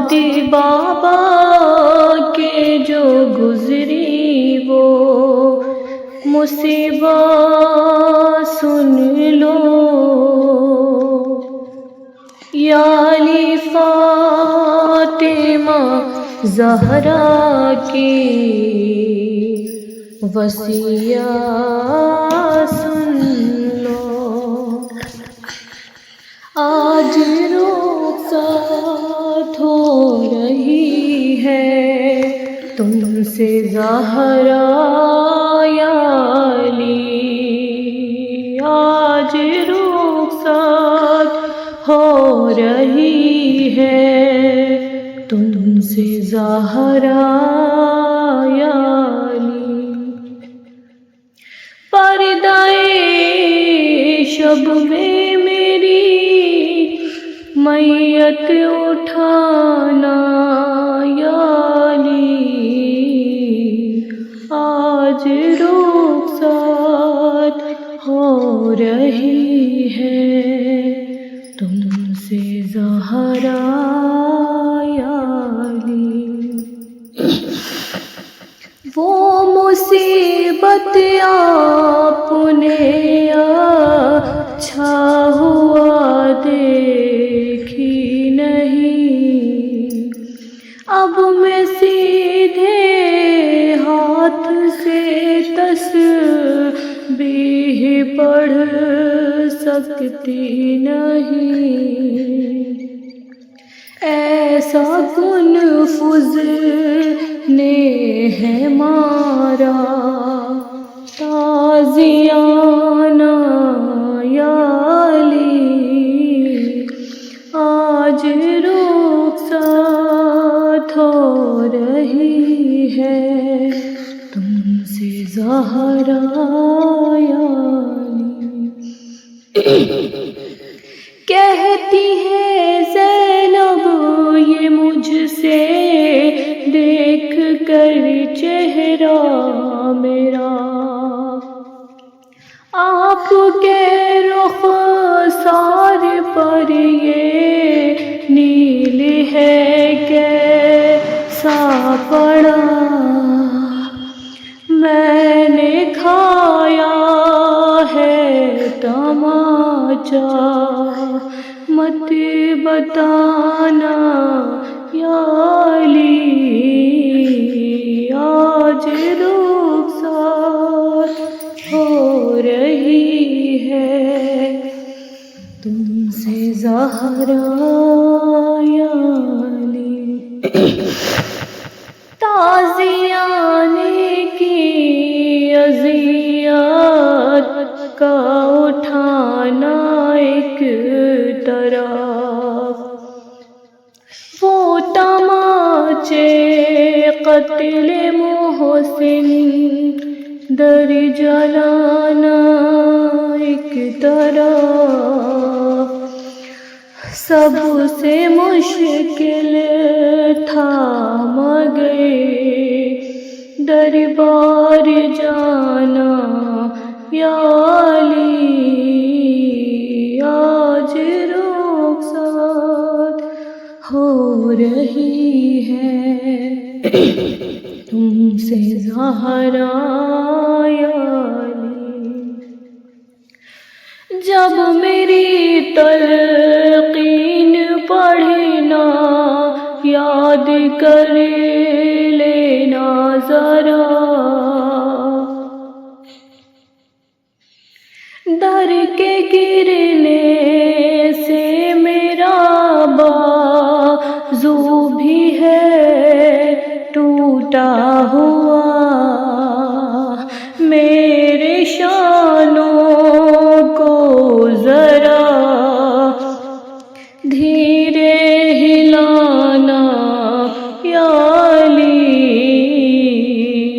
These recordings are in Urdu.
دادی بابا کے جو گزری وہ مصیبت سن لو، یا علی فاطمہ زہرا کی وصیت سن لو۔ آج رخصت ہو رہی ہے تم سے زہرا یا علی، آج رخصت ہو رہی ہے تم سے زہرا یا علی۔ پردہ شب میں میری میت اٹھانا یا علی، آج رخصت ہو رہی ہے تم سے زہرا یا علی۔ وہ مصیبت آپ نے اچھا ہوا دیکھی نہیں، اب میں سیدھے ہاتھ سے تسبیح پڑھ سکتی نہیں، ایسا کنفذ نے ہے مارا تازیانہ یا علی، آج رخصت ہو رہی ہے تم سے زہرا یا علی۔ کہتی ہے زینب یہ مجھ سے دیکھ کر چہرہ میرا، آپ کے رخسار پر یہ نیل ہے کیسا پڑا، میں نے کھایا ہے تماچا مت بتانا یا علی، آج رخصت ہو رہی ہے تم سے زہرا یا علی۔ تازیانے کی اذیت کا اٹھانا ایک طرف، وہ تماچے قتل محسن در جلانا ایک طرف، سب سے مشکل تھا مگے دربار جانا یا علی، آج رخصت ہو رہی ہے تم سے زہرا یا علی۔ جب میری تلقین پڑھنا یاد کر لینا ذرا، در کے گرنے سے میرا بازو بھی ہے ٹوٹا ہوا، میرے شانوں کو ذرا دھیرے ہلانا یا علی،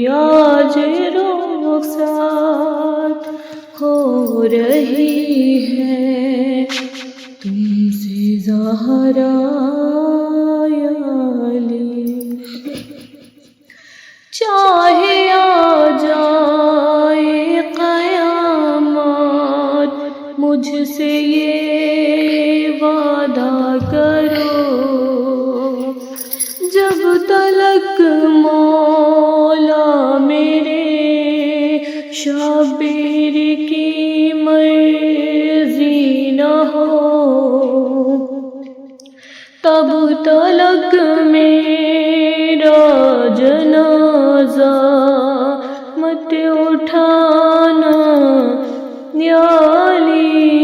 آج رخصت ہو رہی ہے تم سے زہرا یا علی۔ چاہے آ جائے قیامت تلک مولا میرے شبیر کی مرضی نہ ہو، تب تلک میرا جنازہ مت اٹھانا یا علی،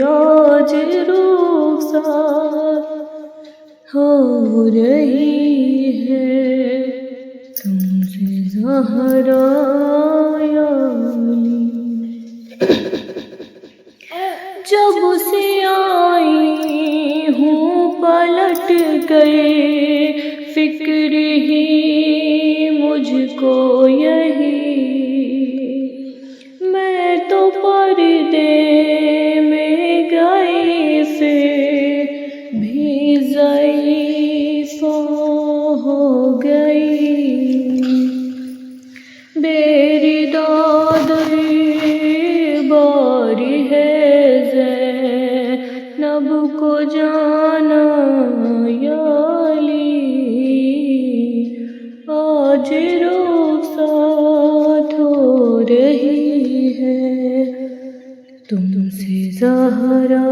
آج رخصت ہو رہی ہے تم سے زہرا یا علی۔ جب سے آئی ہوں پلٹ گئے فکر ہی مجھ کو یہی، میں تو پردے میں گئی سے بھی ضعیفہ ہو گئی، میری داد باری ہے زینب کو جانا یا علی، آج رخصت ہو رہی ہے تم سے زہرا